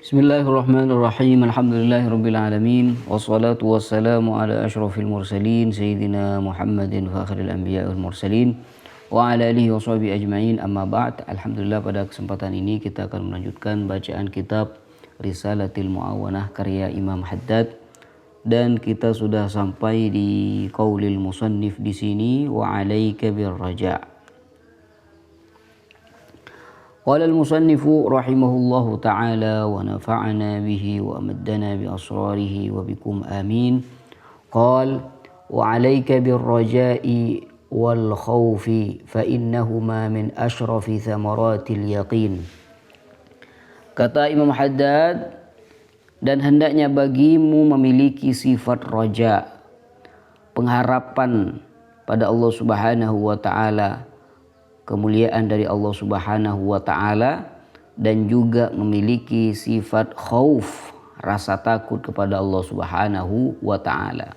Bismillahirrahmanirrahim. Alhamdulillahirabbil alamin. Wassalatu wassalamu ala asyrafil mursalin sayyidina Muhammadin fakhril anbiya wal mursalin wa ala alihi washabihi ajmain. Amma ba'd. Alhamdulillah, pada kesempatan ini kita akan melanjutkan bacaan kitab Risalatil Mu'awanah karya Imam Haddad, dan kita sudah sampai di qaulil musannif di sini, wa 'alaika birraja'. Qala al-musannifu rahimahullahu ta'ala wa nafa'ana bihi wa amaddana bi asrarihi wa bikum amin. Qala wa 'alaika birraja'i wal khawfi fa innahuma min ashrafi thamaratil yaqin. Kata Imam Haddad, dan hendaknya bagimu memiliki sifat raja, pengharapan pada Allah Subhanahu wa ta'ala, kemuliaan dari Allah Subhanahu wa ta'ala, dan juga memiliki sifat khauf, rasa takut kepada Allah Subhanahu wa ta'ala.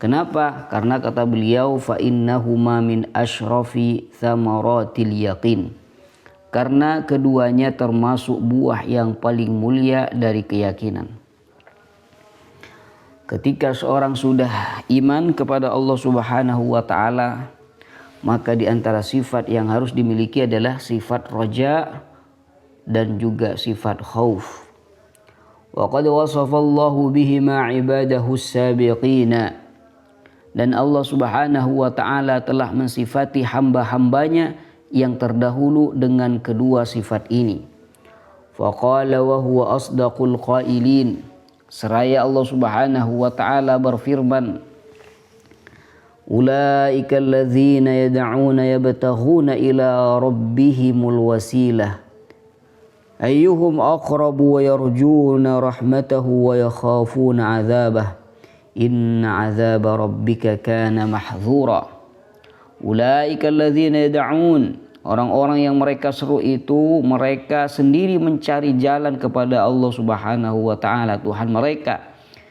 Kenapa? Karena kata beliau, fa innahuma min asyrafi thamaratil yaqin. Karena keduanya termasuk buah yang paling mulia dari keyakinan. Ketika seorang sudah iman kepada Allah Subhanahu wa ta'ala, maka di antara sifat yang harus dimiliki adalah sifat raja dan juga sifat khauf. Wa qad wasafallahu bihima ibadahu as-sabiqina. Dan Allah Subhanahu wa ta'ala telah mensifati hamba-hambanya yang terdahulu dengan kedua sifat ini. Faqala wa huwa asdaqul qailin. Seraya Allah Subhanahu wa ta'ala berfirman, Ulaika alladzina yad'una yabtaghuna ila rabbihimul wasilah ayyuhum aqrabu wa yarjuna rahmatahu wa yakhafuna 'adzabah inna 'adzaba rabbika kana mahdzura. Ulaika alladzina yad'un, orang-orang yang mereka seru itu mereka sendiri mencari jalan kepada Allah Subhanahu wa ta'ala, Tuhan mereka.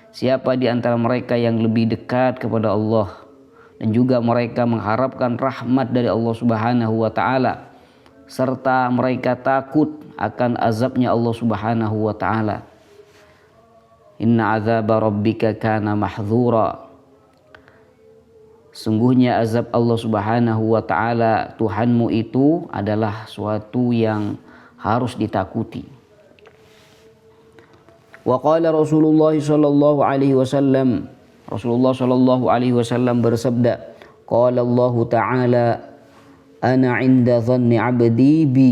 Siapa di antara mereka yang lebih dekat kepada Allah, dan juga mereka mengharapkan rahmat dari Allah Subhanahu wa ta'ala, serta mereka takut akan azabnya Allah Subhanahu wa ta'ala. Inna azaba rabbika kana mahdzura. Sungguhnya azab Allah Subhanahu wa ta'ala, Tuhanmu itu adalah suatu yang harus ditakuti. Wa qala Rasulullah sallallahu alaihi wasallam, Rasulullah sallallahu alaihi wasallam bersabda, qala Allah ta'ala, ana 'inda dhanni 'abdi bi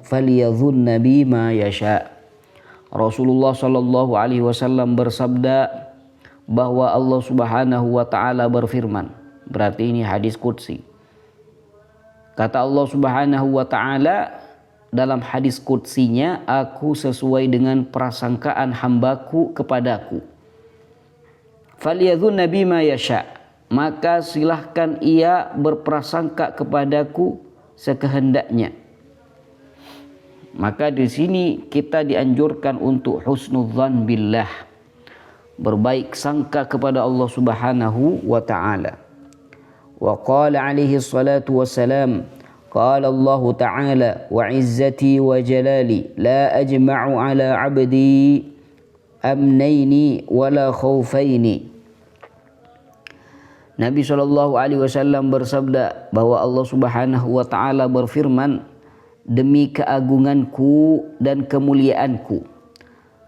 falyadhunna bi ma yasha. Rasulullah sallallahu alaihi wasallam bersabda bahwa Allah Subhanahu wa ta'ala berfirman. Berarti ini hadis qudsi. Kata Allah Subhanahu wa ta'ala dalam hadis qudsinya, aku sesuai dengan prasangkaan hambaku kepadaku. Falyadhunna bima yasha, maka silahkan ia berprasangka kepadaku sekehendaknya. Maka di sini kita dianjurkan untuk husnudzan billah, berbaik sangka kepada Allah Subhanahu wa ta'ala. Wa qala alaihi salatu wassalam, qala Allah ta'ala, wa izzati wa jalali la ajma'u ala 'abdi amnaini wala khawfaini. Nabi SAW bersabda bahwa Allah Subhanahu wa ta'ala berfirman, demi keagunganku dan kemuliaanku,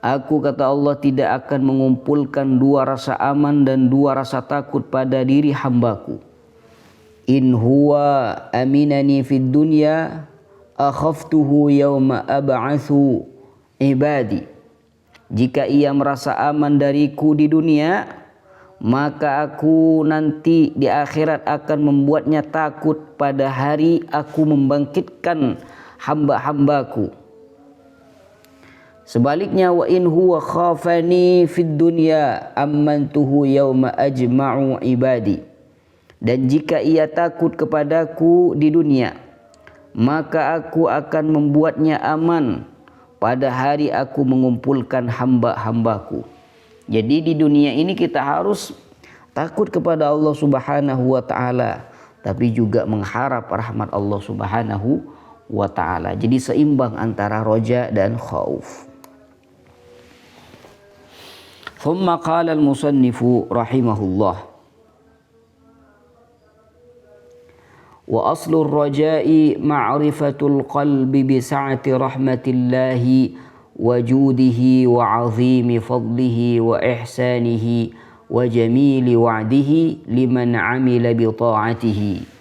aku, kata Allah, tidak akan mengumpulkan dua rasa aman dan dua rasa takut pada diri hambaku. In huwa aminani fid dunya akhaftuhu yawma ab'atsu ibadi. Jika ia merasa aman dariku di dunia, maka aku nanti di akhirat akan membuatnya takut pada hari aku membangkitkan hamba-hambaku. Sebaliknya, wa in huwa khafani fid dunya amantuhu yawma ajma'u ibadi. Dan jika ia takut kepadaku di dunia, maka aku akan membuatnya aman pada hari aku mengumpulkan hamba-hambaku. Jadi di dunia ini kita harus takut kepada Allah Subhanahu wa ta'ala, tapi juga mengharap rahmat Allah Subhanahu wa ta'ala. Jadi seimbang antara roja dan khauf. Thumma qala al-musannifu rahimahullah. Wa aslur raja'i ma'rifatul qalbi bi sa'ati rahmatillahi wa judihi wa 'azimi fadlihi wa ihsanihi wa jamili wa'dihi liman 'amila bi ta'atihi.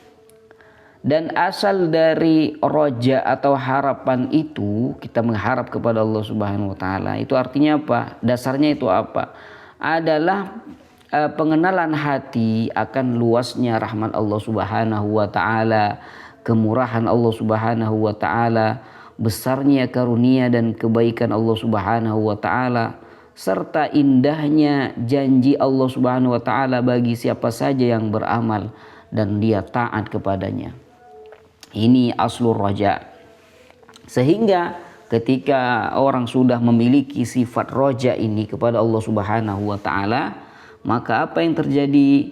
Dan asal dari roja atau harapan itu, kita mengharap kepada Allah Subhanahu wa taala. Itu artinya apa? Dasarnya itu apa? Adalah pengenalan hati akan luasnya rahmat Allah Subhanahu wa taala, kemurahan Allah Subhanahu wa taala, besarnya karunia dan kebaikan Allah Subhanahu wa taala, serta indahnya janji Allah Subhanahu wa taala bagi siapa saja yang beramal dan dia taat kepadanya. Ini aslur raja. Sehingga ketika orang sudah memiliki sifat raja ini kepada Allah Subhanahu wa taala, maka apa yang terjadi?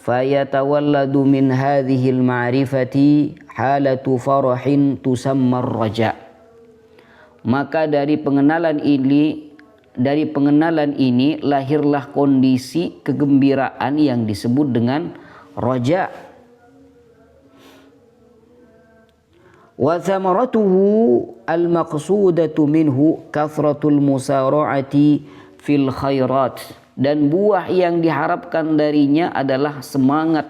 Fayatawalladu min hadhil ma'rifati halatu farahin tusammar raja. Maka dari pengenalan ini lahirlah kondisi kegembiraan yang disebut dengan raja. Wa thamaratuhu al-maqsudatu minhu kathratul musara'ati fil khairat. Dan buah yang diharapkan darinya adalah semangat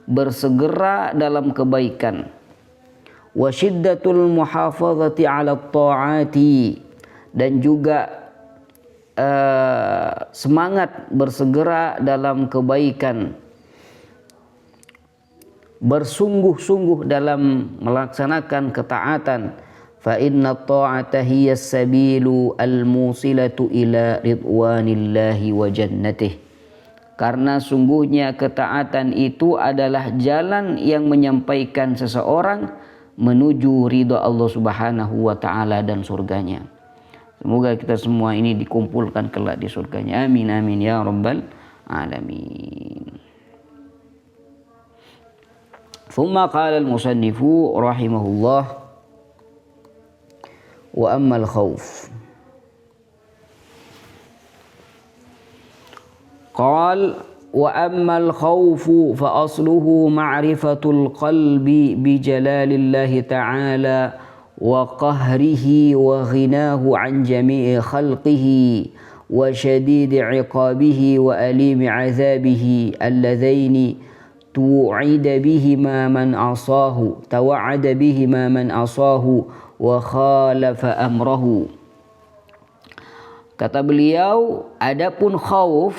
bersegera dalam kebaikan. Wa shiddatul muhafazati 'ala ta'ati. Dan juga semangat bersegera dalam kebaikan, bersungguh-sungguh dalam melaksanakan ketaatan. Fa inna ta'ata hiya as-sabilu al-musilatu ila ridwanillahi wa jannatih. Karena sungguhnya ketaatan itu adalah jalan yang menyampaikan seseorang menuju ridha Allah Subhanahu wa taala dan surganya. Semoga kita semua ini dikumpulkan kelak di surganya. Amin amin ya rabbal alamin. ثم قال المصنف رحمه الله وأما الخوف قال وأما الخوف فأصله معرفة القلب بجلال الله تعالى وقهره وغناه عن جميع خلقه وشديد عقابه وأليم عذابه اللذين توعد بهما من عصاه وخالف أمره. Kata beliau, adapun khauf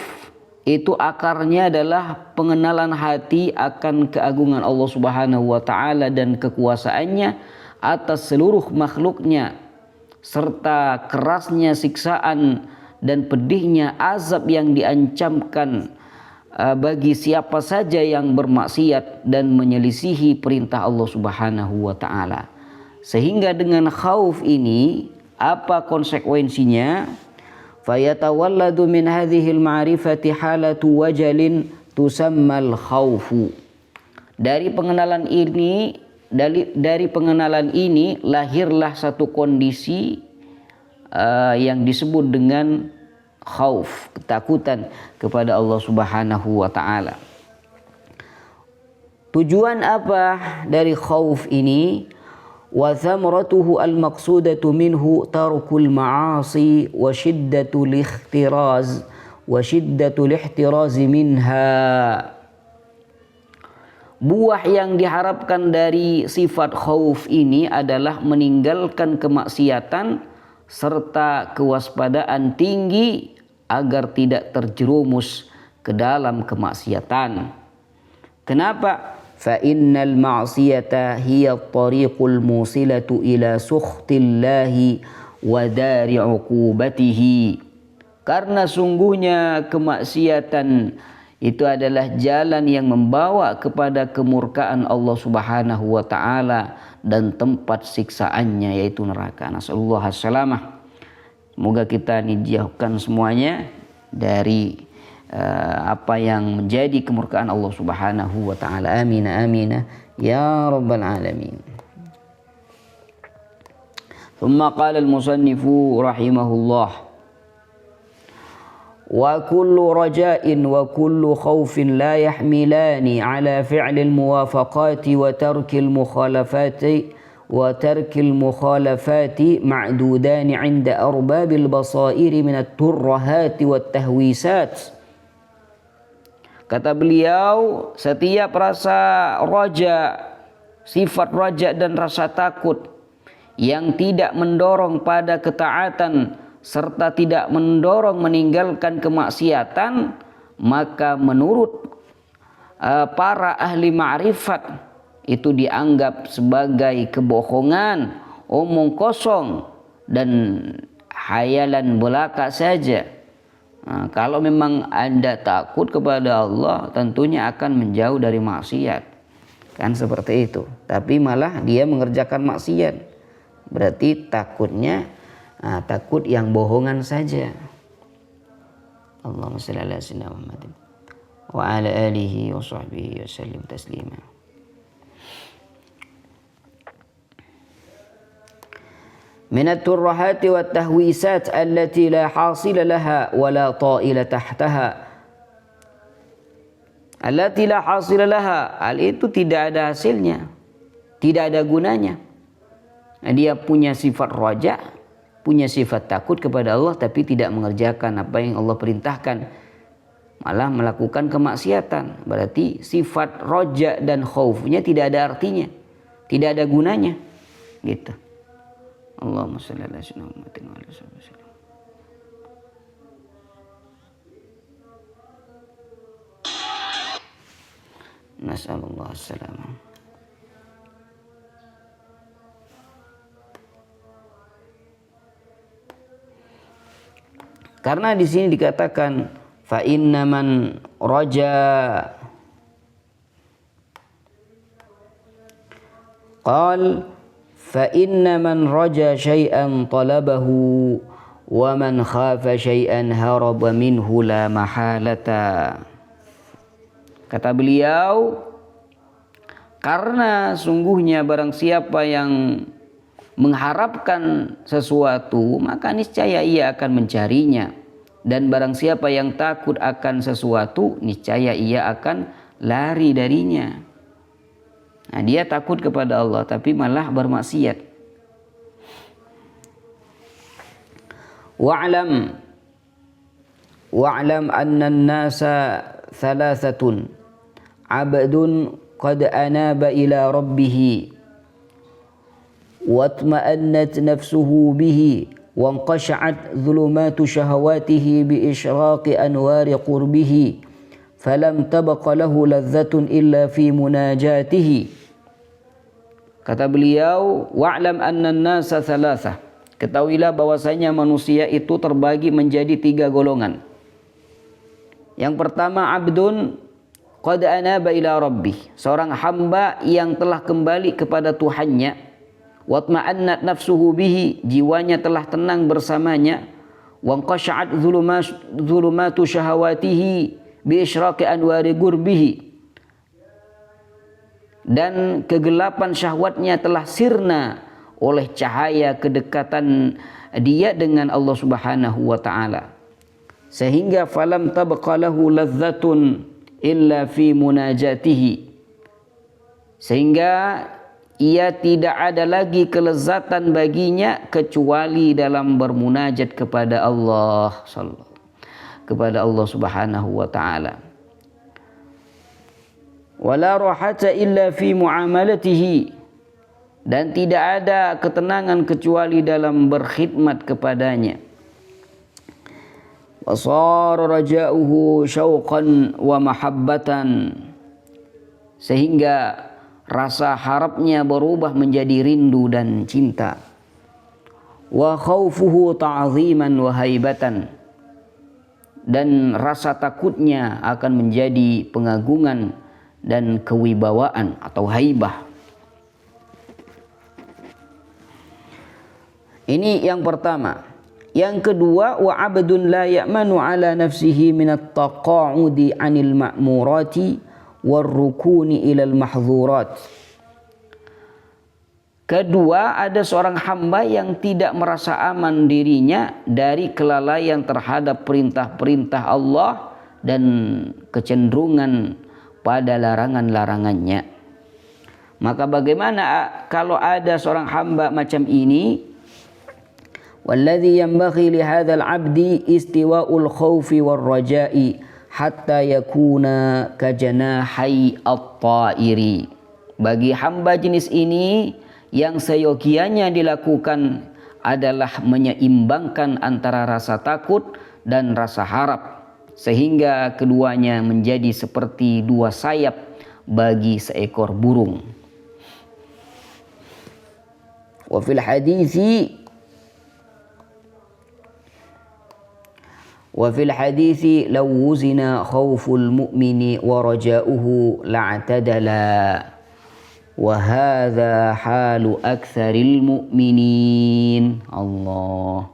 itu akarnya adalah pengenalan hati akan keagungan Allah Subhanahu wa taala dan kekuasaannya atas seluruh makhluknya, serta kerasnya siksaan dan pedihnya azab yang diancamkan bagi siapa saja yang bermaksiat dan menyelisihi perintah Allah Subhanahu wa taala. Sehingga dengan khauf ini apa konsekuensinya? Fayatawalladu min hadhil ma'rifati halatu wajalin tusammal khaufu. Dari pengenalan ini lahirlah satu kondisi yang disebut dengan khauf, ketakutan kepada Allah Subhanahu wa taala. Tujuan apa dari khauf ini? Wa thamratuhu al-maqsudatu minhu tarkul ma'asi wa shiddatul ihtiraz minha. Buah yang diharapkan dari sifat khauf ini adalah meninggalkan kemaksiatan serta kewaspadaan tinggi agar tidak terjerumus ke dalam kemaksiatan. Kenapa? Fa innal ma'siyata hiya at-tariqul musilatu ila sukhtillahi wa dari 'uqubatihi. Karena sungguhnya kemaksiatan itu adalah jalan yang membawa kepada kemurkaan Allah Subhanahu wa taala dan tempat siksaannya yaitu neraka. Nasallallahu as-salamah. Semoga kita dijauhkan semuanya dari apa yang menjadi kemurkaan Allah Subhanahu wa taala. Amin amin ya rabbal alamin. Thumma qala al-musannifu rahimahullah wa kullu raja'in wa kullu khawfin la yahmilani ala fi'lil muwafaqati wa tarkil mukhalafati ma'dudani 'inda arbabil basairi minat turrahati wat tahwisat. Kata beliau, setiap rasa raja, sifat raja dan rasa takut yang tidak mendorong pada ketaatan serta tidak mendorong meninggalkan kemaksiatan, maka menurut para ahli ma'rifat itu dianggap sebagai kebohongan, omong kosong dan hayalan belaka saja. Nah, kalau memang Anda takut kepada Allah, tentunya akan menjauh dari maksiat. Kan seperti itu. Tapi malah dia mengerjakan maksiat. Berarti takutnya takut yang bohongan saja. Allahumma shalli ala sayyidina Muhammadin wa ala alihi wa sahbihi wa sallim taslima. من الترهات والتهويسات التي لا حاصل لها ولا طائل تحتها. التي لا حاصل لها, hal itu tidak ada hasilnya, tidak ada gunanya. Dia punya sifat raja, punya sifat takut kepada Allah, tapi tidak mengerjakan apa yang Allah perintahkan, malah melakukan kemaksiatan. Berarti sifat raja dan khaufnya tidak ada artinya, tidak ada gunanya, gitu. Allahumma shalli ala sayyidina Muhammadin wa ala alihi wasallam. Nas'alullah as-salamah. Karena di sini dikatakan fa inna man raja qal fa inna man raja syai'an talabahu wa man khafa syai'an haraba minhu la mahalata. Kata beliau, karena sungguhnya barang siapa yang mengharapkan sesuatu, maka niscaya ia akan mencarinya. Dan barang siapa yang takut akan sesuatu, niscaya ia akan lari darinya. Nah, dia takut kepada Allah tapi malah bermaksiat. Wa'lam anna an-nasa thalathatun 'abdun qad anaba ila rabbih watma'annat nafsuhu bihi wanqasha'at dhulumatu shahawatihi bi isyraqi anwari qurbihi falam tabqa lahu ladzatun illa fi munajatihi. Kata beliau, wa'lam anna an-nasa thalathah. Ketahuilah bahwasanya manusia itu terbagi menjadi 3 golongan. Yang pertama, abdun qad anaba ila rabbih, seorang hamba yang telah kembali kepada Tuhannya. Watma'annat nafsuhu bihi, jiwanya telah tenang bersamanya. Wanqasha'at dhulumatu syahawatihi bi isyraqi anwari gurbihi, dan kegelapan syahwatnya telah sirna oleh cahaya kedekatan dia dengan Allah Subhanahu wa taala. Sehingga falam tabqa lahu ladzatun illa fi munajatihi, sehingga ia tidak ada lagi kelezatan baginya kecuali dalam bermunajat kepada Allah Subhanahu wa taala. Wala rahata illa fi muamalatihi, dan tidak ada ketenangan kecuali dalam berkhidmat kepadanya. Wasara raja'uhu syauqan wa mahabbatan, sehingga rasa harapnya berubah menjadi rindu dan cinta. Wa khaufuhu ta'ziman wa haibatan, dan rasa takutnya akan menjadi pengagungan dan kewibawaan atau haibah. Ini yang pertama. Yang kedua, wa abdun la ya'manu ala nafsihi min at-taqa'udi 'anil ma'murati war rukuni ila al-mahdhurat. Kedua, ada seorang hamba yang tidak merasa aman dirinya dari kelalaian terhadap perintah-perintah Allah dan kecenderungan pada larangan-larangannya. Maka bagaimana kalau ada seorang hamba macam ini? Walladzi yanbaghi li hadzal 'abdi istiwa'ul khaufi war raja'i hatta yakuna kajanahai at-ta'iri. Bagi hamba jenis ini, yang seyogianya dilakukan adalah menyeimbangkan antara rasa takut dan rasa harap, sehingga keduanya menjadi seperti dua sayap bagi seekor burung. Wa fil hadithi law wuzina khawful mu'mini wa raja'uhu la'tadala. Wahadha halu aktsaril mu'minin. Allah.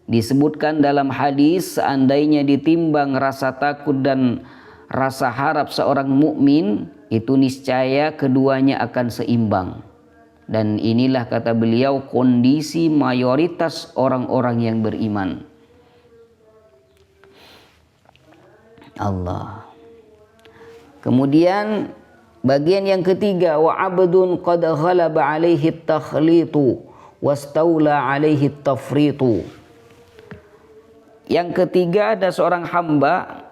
Disebutkan dalam hadis, seandainya ditimbang rasa takut dan rasa harap seorang mukmin, itu niscaya keduanya akan seimbang. Dan inilah, kata beliau, kondisi mayoritas orang-orang yang beriman. Allah. Kemudian bagian yang ketiga, wa abdun qad ghalaba alaihi at-takhlitu wastaula alaihi at-tafritu. Yang ketiga, ada seorang hamba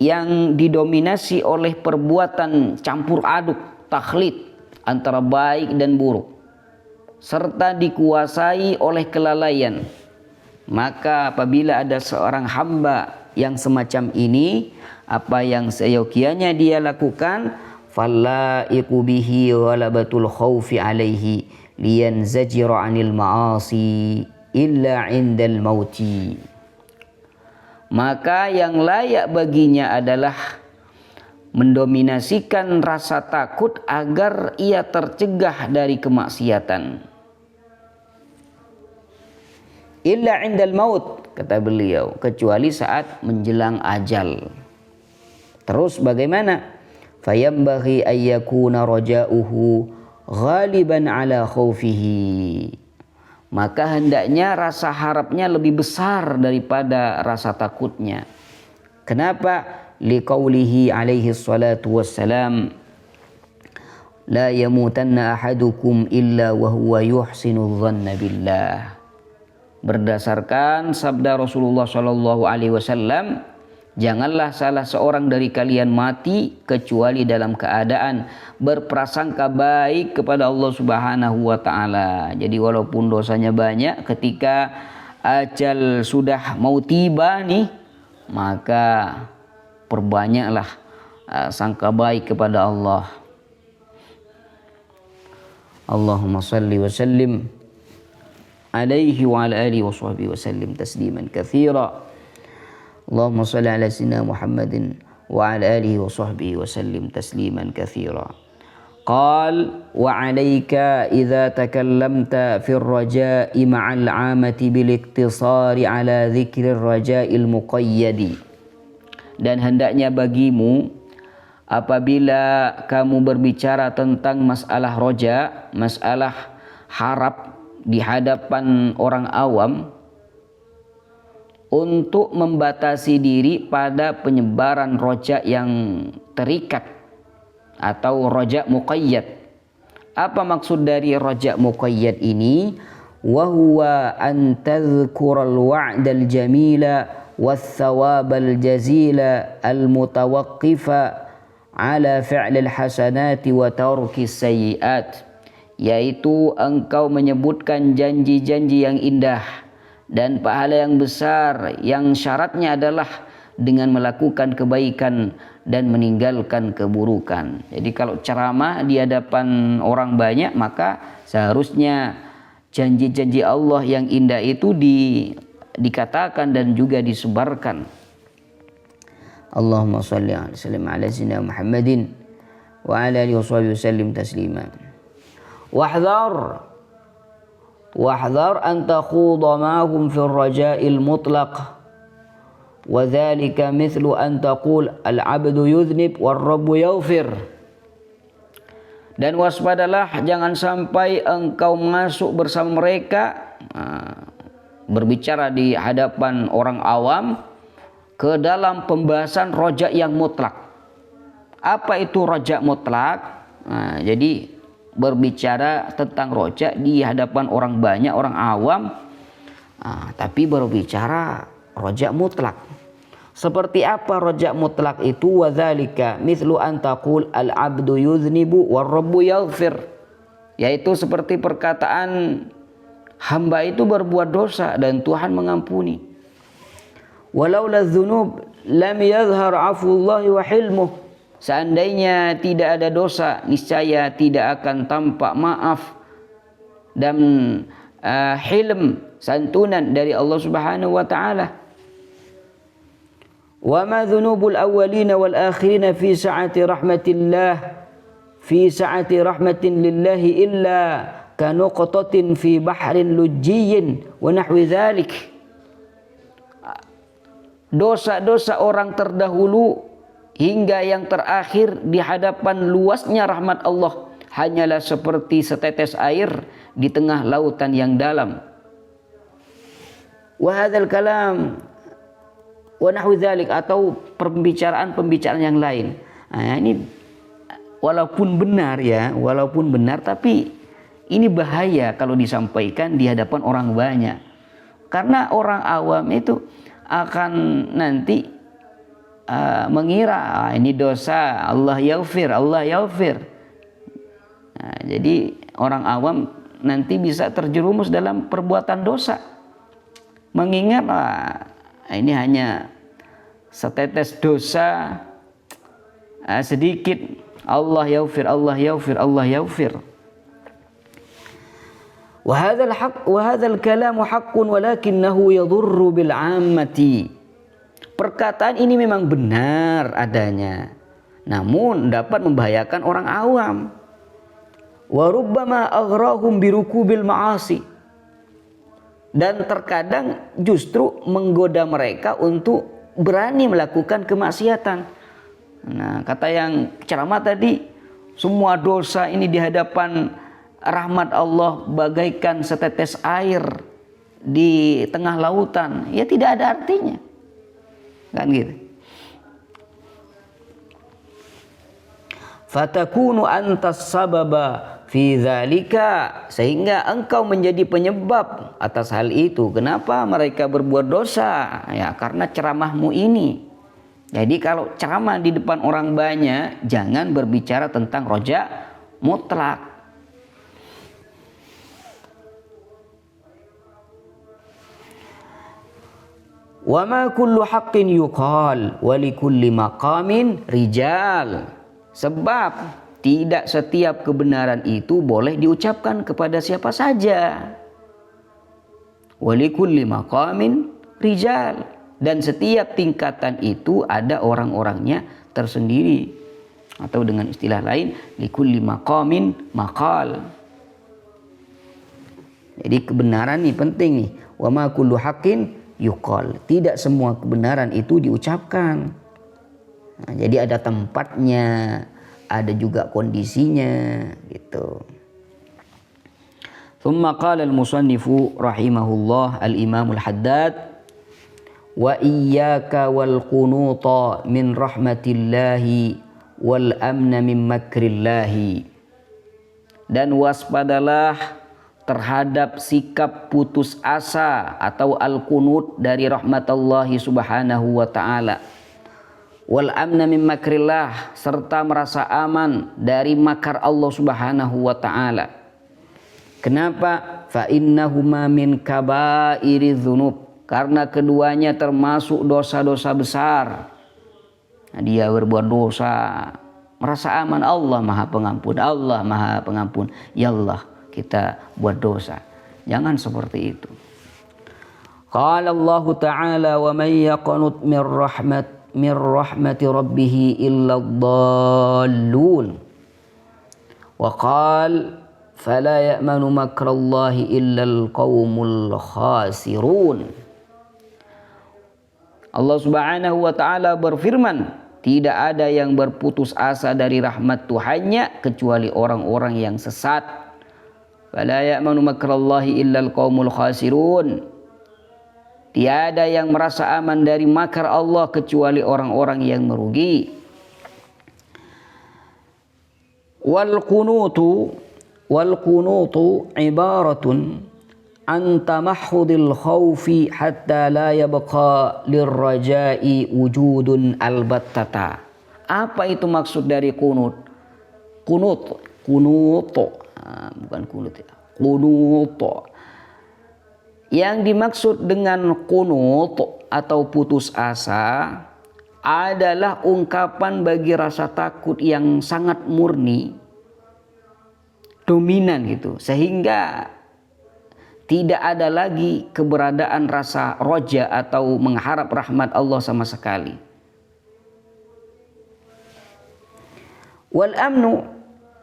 yang didominasi oleh perbuatan campur aduk, takhlid, antara baik dan buruk, serta dikuasai oleh kelalaian. Maka apabila ada seorang hamba yang semacam ini, apa yang seyogianya dia lakukan? Fallaiqu bihi ghalabatul khaufi alaihi liyanzajira 'anil ma'asi illa 'indal mauti. Maka yang layak baginya adalah mendominasikan rasa takut agar ia tercegah dari kemaksiatan. Illa 'indal maut, kata beliau, kecuali saat menjelang ajal. Terus bagaimana? Fayambaghi ayyakuna raja'uhu ghaliban ala khaufihi. Maka hendaknya rasa harapnya lebih besar daripada rasa takutnya. Kenapa? Liqaulihi alaihi salatu wassalam, la yamutanna ahadukum illa wa huwa yuhsinu dhanna billah. Berdasarkan sabda Rasulullah sallallahu alaihi wasallam, janganlah salah seorang dari kalian mati kecuali dalam keadaan berprasangka baik kepada Allah Subhanahu wa taala. Jadi walaupun dosanya banyak, ketika ajal sudah mau tiba nih, maka perbanyaklah sangka baik kepada Allah. Allahumma salli wa sallim alaihi wa ala alihi wa sahbihi wa sallim tasliman katsira. Allahumma salli ala sayyidina Muhammadin wa ala alihi wa sahbihi wa sallim tasliman katsira. Qal wa 'alaika idza takallamta fi ar-raja'i ma'al 'amati bil iktisari ala dzikri ar-raja'il muqayyadi. Dan hendaknya bagimu apabila kamu berbicara tentang masalah roja, masalah harap di hadapan orang awam, untuk membatasi diri pada penyebaran roja yang terikat atau roja muqayyad. Apa maksud dari roja muqayyad ini? Wa huwa an tadhkura al-wa'da al-jamila wath-thawab al-jazila al-mutawaqqifa ala fi'l al-hasanati wa tarki as-sayyi'at. Yaitu engkau menyebutkan janji-janji yang indah dan pahala yang besar yang syaratnya adalah dengan melakukan kebaikan dan meninggalkan keburukan. Jadi kalau ceramah di hadapan orang banyak, maka seharusnya janji-janji Allah yang indah itu dikatakan dan juga disebarkan. Allahumma salli ala sayyidina Muhammadin wa ala alihi wa sallim taslima. Wahdhar an takhudha ma'hum fi ar-raja'il mutlaq, wa dhalika mithlu an taqul al-'abdu yudhnib war-rabbu yaghfir. Dan waspadalah jangan sampai engkau masuk bersama mereka, berbicara di hadapan orang awam, ke dalam pembahasan rojak yang mutlak. Apa itu rojak mutlak? Jadi berbicara tentang rojak di hadapan orang banyak, orang awam, tapi berbicara rojak mutlak. Seperti apa rojak mutlak itu? Wadzalika mithlu an taqul al-'abdu yudhnibu war-rabbu yaghfir. Yaitu seperti perkataan hamba itu berbuat dosa dan Tuhan mengampuni. Walau ladzunub lam yadhhar 'afullahi wa hilmuh. Seandainya tidak ada dosa, niscaya tidak akan tampak maaf dan hilm, santunan dari Allah Subhanahu wa taala. Wa ma dzunubul awwalina wal akhirina fi sa'ati rahmatillah fi sa'ati rahmatin lillahi illa kanuqtatin fi bahrin lujjiyyin wa nahwi dzalik. Dosa-dosa orang terdahulu hingga yang terakhir di hadapan luasnya rahmat Allah hanyalah seperti setetes air di tengah lautan yang dalam. Wa hadzal kalam wa nahwu dzalik, atau pembicaraan yang lain. Ini walaupun benar tapi ini bahaya kalau disampaikan di hadapan orang banyak. Karena orang awam itu akan nanti mengira ini dosa, Allah yaghfir. Jadi orang awam nanti bisa terjerumus dalam perbuatan dosa. Mengingat ini hanya setetes dosa sedikit, Allah yaghfir. Wa hadzal kalamu haqqun walakinnahu yadhurru bil 'ammati. Perkataan ini memang benar adanya, namun dapat membahayakan orang awam. Wa rubbama aghrahum birukubil ma'asi. Dan terkadang justru menggoda mereka untuk berani melakukan kemaksiatan. Kata yang ceramah tadi, semua dosa ini di hadapan rahmat Allah bagaikan setetes air di tengah lautan. Ya tidak ada artinya. Kan gitu. Fatakunu antas sababa fi dzalika, sehingga engkau menjadi penyebab atas hal itu. Kenapa mereka berbuat dosa? Ya karena ceramahmu ini. Jadi kalau ceramah di depan orang banyak, jangan berbicara tentang rojak mutlak. Wa ma kullu haqqin yuqal wa li kulli maqamin rijal. Sebab tidak setiap kebenaran itu boleh diucapkan kepada siapa saja. Wa li kulli maqamin rijal. Dan setiap tingkatan itu ada orang-orangnya tersendiri. Atau dengan istilah lain, li kulli maqamin maqal. Jadi kebenaran ini penting nih. Wa ma kullu haqqin yuqal. Tidak semua kebenaran itu diucapkan. Jadi ada tempatnya, ada juga kondisinya gitu. Thumma qala al-musannifu rahimahullah al-Imam al-Haddad wa iyyaka wal qunuta min rahmatillahi wal amna min makrillahi. Dan waspadalah terhadap sikap putus asa atau al-qunut dari rahmatallahi subhanahu wa ta'ala, wal amna min makrillah, serta merasa aman dari makar Allah subhanahu wa ta'ala. Kenapa? Fa innahuma min kabairi dzunub, karena keduanya termasuk dosa-dosa besar. Dia berbuat dosa, merasa aman, Allah maha pengampun, ya Allah kita buat dosa. Jangan seperti itu. Qala Allah ta'ala wa may yaqnut min rahmati rabbih illa dhallun. Wa qala fala ya'manu makrallahi illa alqaumul khasirun. Allah Subhanahu wa taala berfirman, tidak ada yang berputus asa dari rahmat Tuhannya kecuali orang-orang yang sesat. Fala ya'manu makrallahi illal qaumul khasirun. Tiada yang merasa aman dari makar Allah kecuali orang-orang yang merugi. Wal qunutu ibaratun an tamahhudil khawfi hatta la yabqa lirraja'i wujudun albattata. Apa itu maksud dari kunut? Kunut bukan kunut ya. Kunut. Yang dimaksud dengan kunut atau putus asa adalah ungkapan bagi rasa takut yang sangat murni, dominan gitu, sehingga tidak ada lagi keberadaan rasa roja atau mengharap rahmat Allah sama sekali. Wal amnu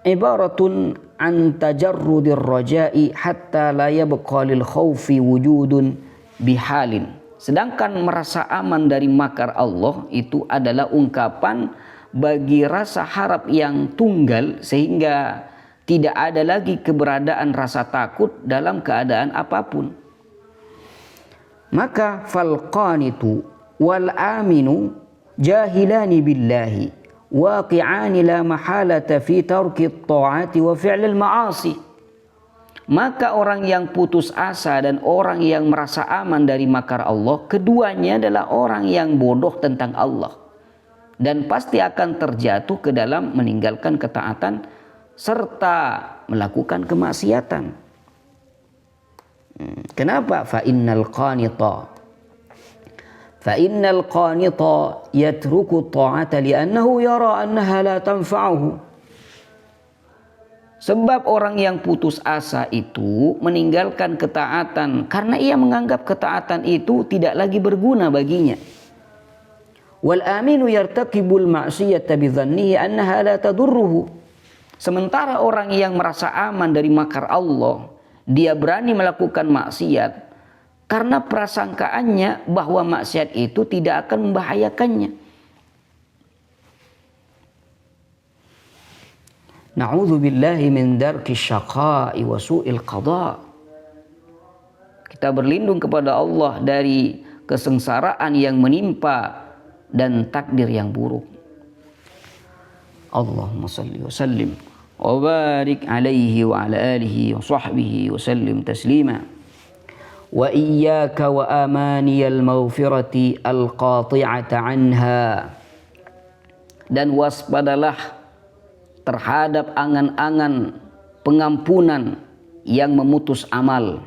ibaratun an tajarrudir raja'i hatta la yabqa lil khawfi wujudun bihalin. Sedangkan merasa aman dari makar Allah itu adalah ungkapan bagi rasa harap yang tunggal sehingga tidak ada lagi keberadaan rasa takut dalam keadaan apapun. Maka fal qanitu wal aminu jahilani billahi waqi'ani la mahalata fi tarki at-ta'ati wa fi'l al-ma'asi. Maka orang yang putus asa dan orang yang merasa aman dari makar Allah, keduanya adalah orang yang bodoh tentang Allah dan pasti akan terjatuh ke dalam meninggalkan ketaatan serta melakukan kemaksiatan. Kenapa? Fa innal qanita yatruku ta'ata li'annahu yara annaha la tanfa'uhu. Sebab orang yang putus asa itu meninggalkan ketaatan karena ia menganggap ketaatan itu tidak lagi berguna baginya. Wal aminu yartakibul ma'siyata bi dhannihi annaha la tadurruhu. Sementara orang yang merasa aman dari makar Allah, dia berani melakukan maksiat karena prasangkaannya bahwa maksiat itu tidak akan membahayakannya. Na'udzubillahi min darki syaqa'i wa su'il qada. Kita berlindung kepada Allah dari kesengsaraan yang menimpa dan takdir yang buruk. Allahumma salli wa sallim wa barik alaihi wa ala alihi wa sahbihi wa sallim taslima. Wa iyyaka wa amaniyal maghfirati al-qati'ata anha. Dan waspadalah terhadap angan-angan pengampunan yang memutus amal.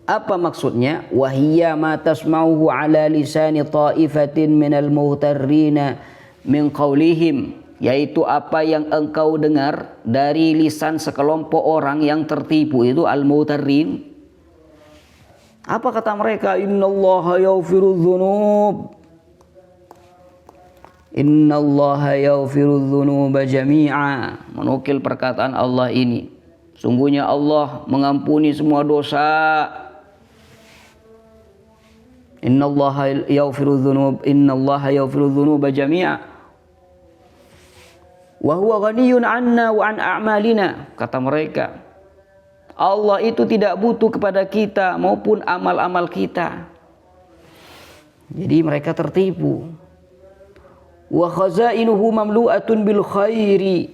Apa maksudnya? Wahiyya ma tasma'uhu ala lisani ta'ifatin minal mughtarrina min qawlihim, yaitu apa yang engkau dengar dari lisan sekelompok orang yang tertipu, itu al-mughtarrin. Apa kata mereka? Innallaha yaghfiru dzunub. Innallaha yaghfiru dzunuba jami'a. Menukil perkataan Allah ini. Sungguhnya Allah mengampuni semua dosa. Innallaha yaghfiru dzunuba jami'a. Wa huwa ghaniyun 'anna wa 'an a'malina. Kata mereka, Allah itu tidak butuh kepada kita maupun amal-amal kita. Jadi mereka tertipu. Wa khazainuhu mamlu'atun bil khairi.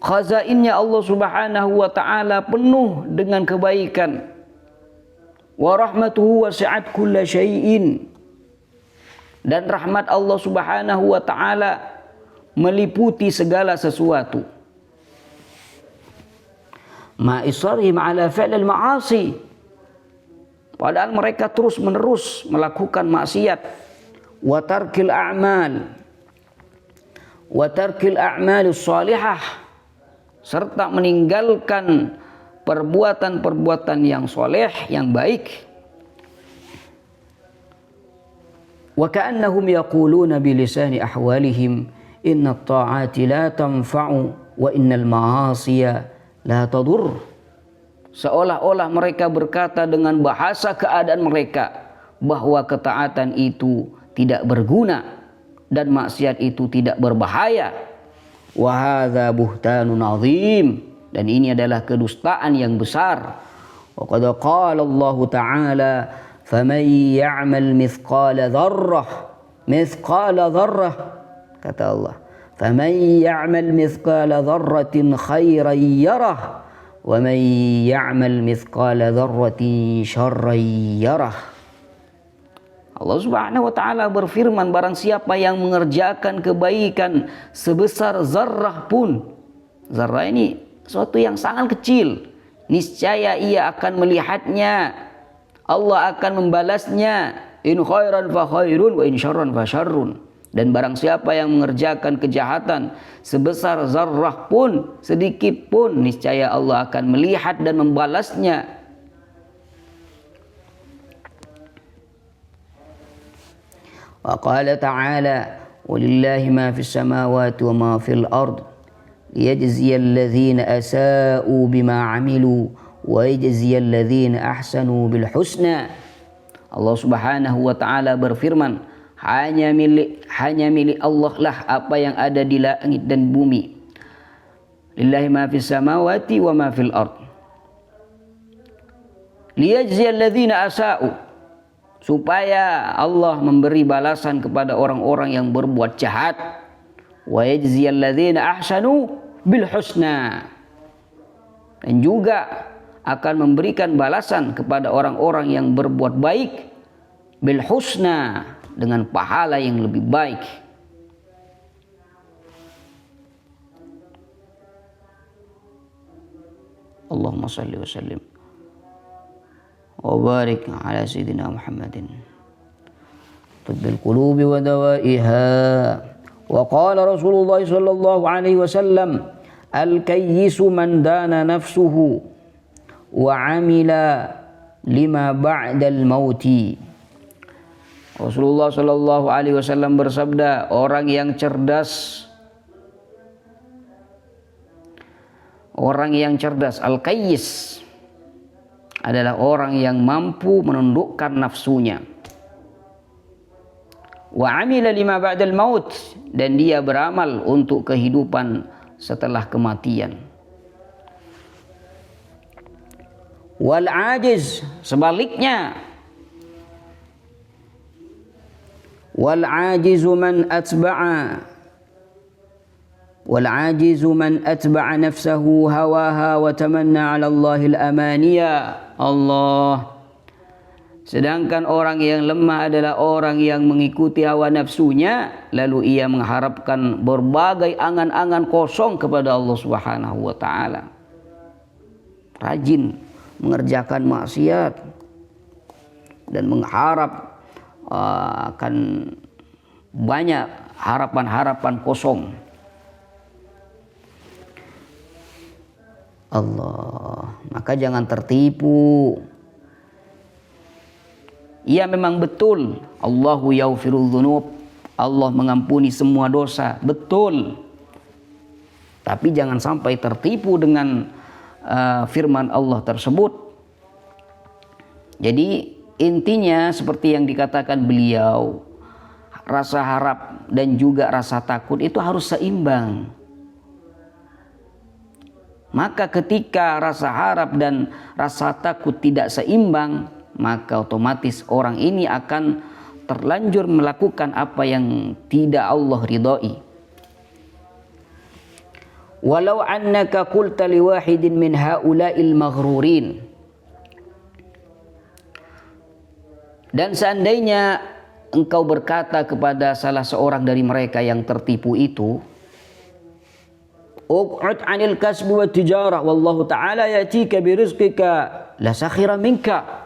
Khazainnya Allah Subhanahu wa taala penuh dengan kebaikan. Wa rahmatuhu wasi'at kulla syai'in. Dan rahmat Allah Subhanahu wa taala meliputi segala sesuatu. Ma isarhim ala fi'l al-ma'asi. Padahal mereka terus-menerus melakukan maksiat. Wa tarkil a'mal salihah, serta meninggalkan perbuatan-perbuatan yang soleh, yang baik. Wa ka'annahum yaquluna bilisani ahwalihim inna at-ta'ati la tanfa'u wa innal ma'asiya la tadur. Seolah-olah mereka berkata dengan bahasa keadaan mereka bahwa ketaatan itu tidak berguna dan maksiat itu tidak berbahaya. Wa hadza buhtanun azim, dan ini adalah kedustaan yang besar. Wa qad qala Allah Ta'ala, faman ya'mal mithqala dzarrah, kata Allah, faman ya'mal mithqala dzarratin khairan yarah wa man ya'mal mithqala dzarratin syarran yarah. Allah Subhanahu wa taala berfirman, barang siapa yang mengerjakan kebaikan sebesar zarrah pun, zarrah ini suatu yang sangat kecil, niscaya ia akan melihatnya, Allah akan membalasnya, in khairan fa khairun wa in syarran fa syarrun. Dan barang siapa yang mengerjakan kejahatan sebesar zarrah pun, sedikit pun, niscaya Allah akan melihat dan membalasnya. Wa qala ta'ala, walillahi ma fis samawati wa ma fil ard liyajziyal ladzina asa'u bima 'amilu wa yajziyal ladzina ahsanu bil husna. Allah Subhanahu wa taala berfirman, hanya milik Allah lah apa yang ada di langit dan bumi. Lillahi ma fis samawati wa ma fil ard liyajziyal ladzina asa'u, supaya Allah memberi balasan kepada orang-orang yang berbuat jahat, wa yajziyal ladzina ahsanu bil husna, dan juga akan memberikan balasan kepada orang-orang yang berbuat baik, bil husna, dengan pahala yang lebih baik. Allahumma salli wa sallim wa barik ala sayyidina Muhammadin tibbil qulubi wa dawaiha. Wa qala Rasulullah sallallahu alaihi wasallam, al-kayyisu man dana nafsuhu wa amila lima ba'dal mauti. Rasulullah sallallahu alaihi wasallam bersabda, orang yang cerdas, al-kayyis adalah orang yang mampu menundukkan nafsunya. Wa amila lima ba'dal maut, dan dia beramal untuk kehidupan setelah kematian. Wal ajiz, sebaliknya, wal ajizu man atba'a nafsahu hawaha wa tamanna 'ala Allahil amaniya. Allah. Sedangkan orang yang lemah adalah orang yang mengikuti hawa nafsunya, lalu ia mengharapkan berbagai angan-angan kosong kepada Allah Subhanahu wa taala. Rajin mengerjakan maksiat dan mengharap akan banyak harapan-harapan kosong. Allah, maka jangan tertipu. Ia memang betul, Allahu yaghfirul dzunub, Allah mengampuni semua dosa, betul. Tapi jangan sampai tertipu dengan firman Allah tersebut. Jadi intinya seperti yang dikatakan beliau, rasa harap dan juga rasa takut itu harus seimbang. Maka ketika rasa harap dan rasa takut tidak seimbang, maka otomatis orang ini akan terlanjur melakukan apa yang tidak Allah ridhai. Walau annaka qulta liwahidin min haula'il maghrurin, dan seandainya engkau berkata kepada salah seorang dari mereka yang tertipu itu, uq'ud 'anil kasbi wat tijarah wallahu ta'ala yatika birizqika la sakhira minka.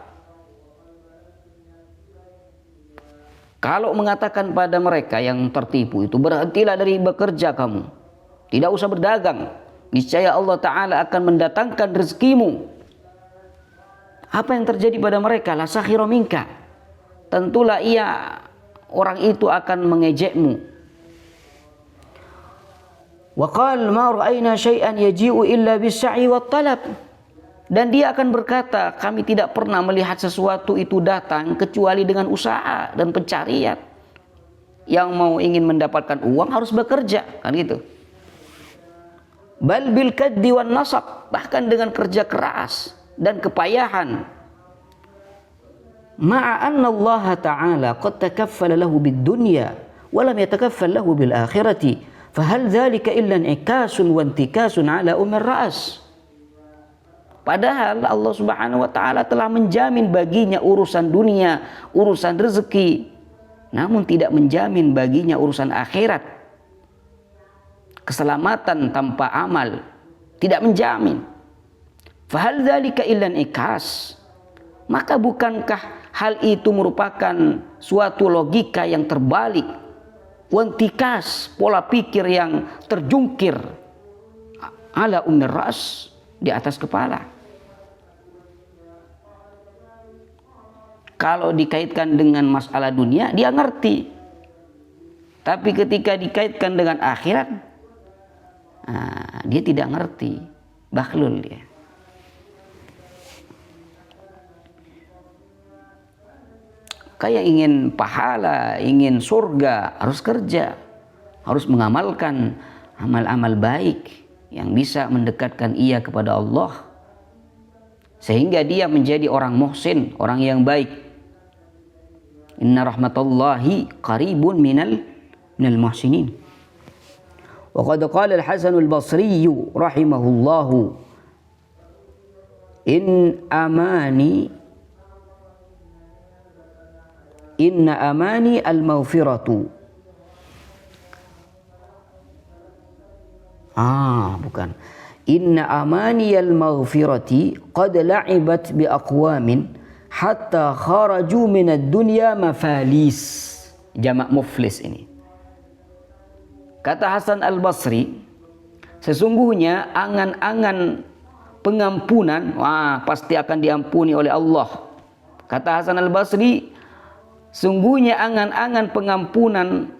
Kalau mengatakan pada mereka yang tertipu itu, berhentilah dari bekerja kamu, tidak usah berdagang, niscaya Allah Ta'ala akan mendatangkan rezekimu. Apa yang terjadi pada mereka? La sakhira minka, tentulah orang itu akan mengejekmu. Wa qala ma ra'ayna syai'an yaji'u illa bis-sa'i wat talab. Dan dia akan berkata, kami tidak pernah melihat sesuatu itu datang kecuali dengan usaha dan pencarian. Yang mau ingin mendapatkan uang harus bekerja, kan gitu. Bal bil kaddi wan nasab, bahkan dengan kerja keras dan kepayahan. Ma'a anna Allah Ta'ala qad takaffala lahu bid dunya wa lam yatakaffal lahu bil akhirati, fahal dzalika illa in'ikasun wa intikasun ala umar ra's. Padahal Allah Subhanahu wa taala telah menjamin baginya urusan dunia, urusan rezeki, namun tidak menjamin baginya urusan akhirat. Keselamatan tanpa amal tidak menjamin. Fahal dzalika illa ikas. Maka bukankah hal itu merupakan suatu logika yang terbalik, wantikas, pola pikir yang terjungkir ala umar ras, di atas kepala. Kalau dikaitkan dengan masalah dunia, dia ngerti. Tapi ketika dikaitkan dengan akhirat, dia tidak ngerti. Bakhlul dia. Kayak ingin pahala, ingin surga, harus kerja. Harus mengamalkan amal-amal baik yang bisa mendekatkan ia kepada Allah. Sehingga dia menjadi orang muhsin, orang yang baik. Inna rahmatallahi qaribun minal muhsinin. Wa qad qala al-Hasan al-Basri rahimahullahu, inna amani al-maghfiratu. Bukan. Inna amani al-maghfirati qad la'ibat bi aqwamin hatta kharaju minad dunya mafalis. Jamak muflis ini. Kata Hasan al-Basri, sesungguhnya angan-angan pengampunan, pasti akan diampuni oleh Allah. Kata Hasan al-Basri, sungguhnya angan-angan pengampunan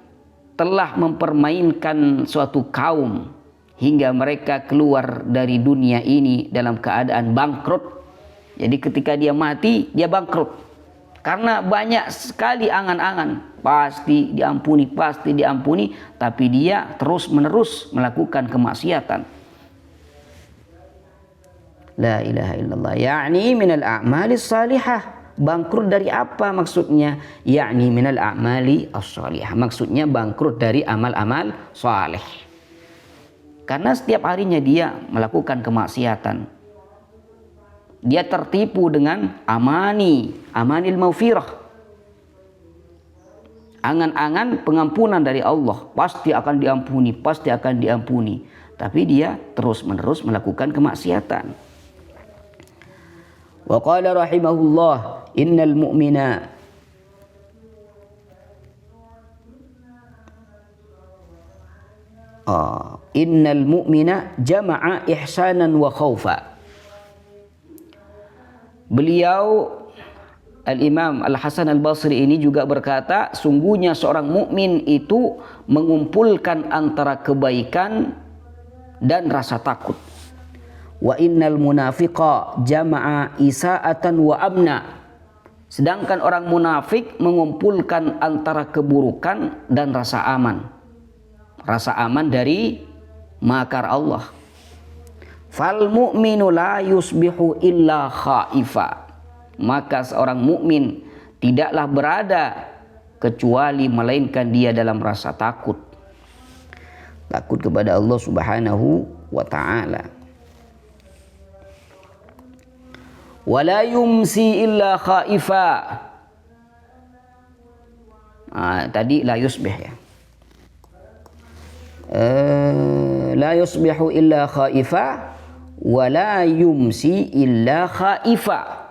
telah mempermainkan suatu kaum hingga mereka keluar dari dunia ini dalam keadaan bangkrut. Jadi ketika dia mati, dia bangkrut. Karena banyak sekali angan-angan, pasti diampuni, tapi dia terus-menerus melakukan kemaksiatan. La ilaha illallah, yakni minal a'mali salihah. Bangkrut dari apa maksudnya? Yakni minal a'mali as-salihah. Maksudnya bangkrut dari amal-amal saleh. Karena setiap harinya dia melakukan kemaksiatan. Dia tertipu dengan amanil maghfirah. Angan-angan pengampunan dari Allah, pasti akan diampuni. Tapi dia terus-menerus melakukan kemaksiatan. Wa qala rahimahullah, innal mu'mina jama'a ihsanan wa khaufa. Beliau Al-Imam Al-Hasan Al-Basri ini juga berkata, sungguhnya seorang mukmin itu mengumpulkan antara kebaikan dan rasa takut. Wa innal munafiqa jama'a isa'atan wa amna. Sedangkan orang munafik mengumpulkan antara keburukan dan rasa aman. Rasa aman dari makar Allah. Fal mu'minu la yusbihu illa khaifa. Maka seorang mukmin tidaklah berada kecuali melainkan dia dalam rasa takut. Takut kepada Allah Subhanahu wa taala. Wala yumsi illa khaifa. Tadi la yusbih ya. La yusbihu illa khaifa wa la yumsi illa khaifa.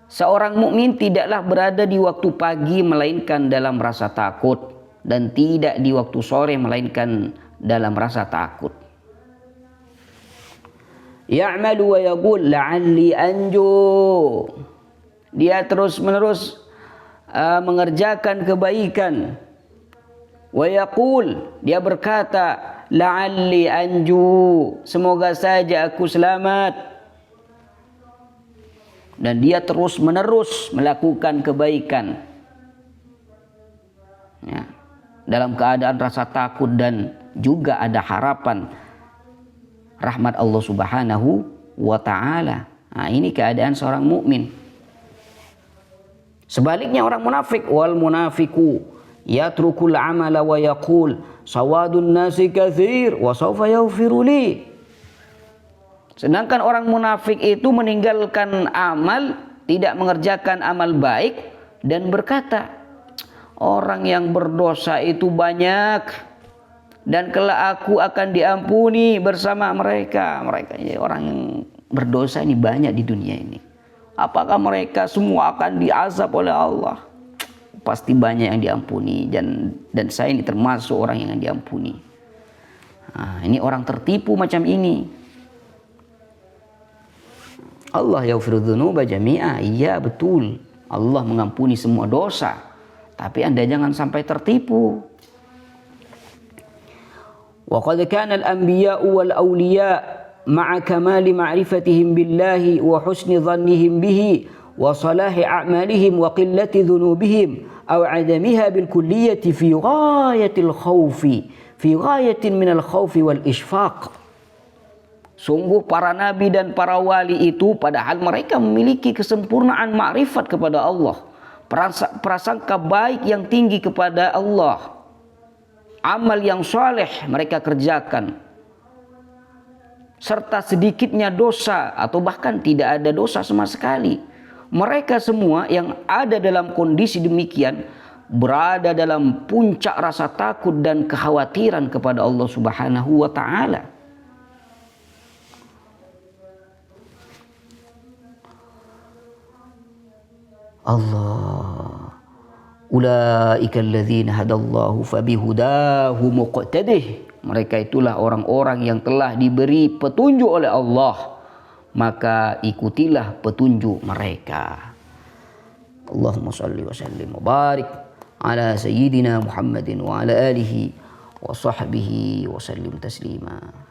Seorang mukmin tidaklah berada di waktu pagi melainkan dalam rasa takut, dan tidak di waktu sore melainkan dalam rasa takut. Ya'malu wa yaqul la'alli anju. Dia terus-menerus mengerjakan kebaikan. Wa yaqul, dia berkata, la'alli anju, semoga saja aku selamat. Dan dia terus menerus melakukan kebaikan, ya, dalam keadaan rasa takut dan juga ada harapan rahmat Allah Subhanahu wa ta'ala. Nah, ini keadaan seorang mukmin. Sebaliknya orang munafik, wal munafiku yatrukul amala wa yaqul sawadun nasi katsir wa sawfa yaghfiru li. Sedangkan orang munafik itu meninggalkan amal, tidak mengerjakan amal baik dan berkata, orang yang berdosa itu banyak dan kelak aku akan diampuni bersama mereka. Mereka ini orang yang berdosa ini banyak di dunia ini. Apakah mereka semua akan diazab oleh Allah? Pasti banyak yang diampuni, dan saya ini termasuk orang yang diampuni. Nah, ini orang tertipu macam ini. Allah yaghfiru dzunuba jami'a. Iya betul, Allah mengampuni semua dosa, tapi Anda jangan sampai tertipu. Wa qad kana al-anbiya'u wal awliya' ma'a kamali ma'rifatihim billahi wa husni dhannihim bihi wa salahi a'malihim wa qillati dhunubihim aw 'adamiha bil kulliyati fi ghayatil khawfi fi ghayatin minal khawfi wal ishfaq. Sungguh para nabi dan para wali itu padahal mereka memiliki kesempurnaan makrifat kepada Allah, prasangka baik yang tinggi kepada Allah, amal yang soleh mereka kerjakan, serta sedikitnya dosa atau bahkan tidak ada dosa sama sekali. Mereka semua yang ada dalam kondisi demikian berada dalam puncak rasa takut dan kekhawatiran kepada Allah Subhanahu wa ta'ala. Allah, ulaika alladzina hadallahu fabihudahu muqtadih. Mereka itulah orang-orang yang telah diberi petunjuk oleh Allah, maka ikutilah petunjuk mereka. Allahumma salli wa sallim wa barik ala sayyidina Muhammadin wa ala alihi wa sahbihi wa sallim taslima.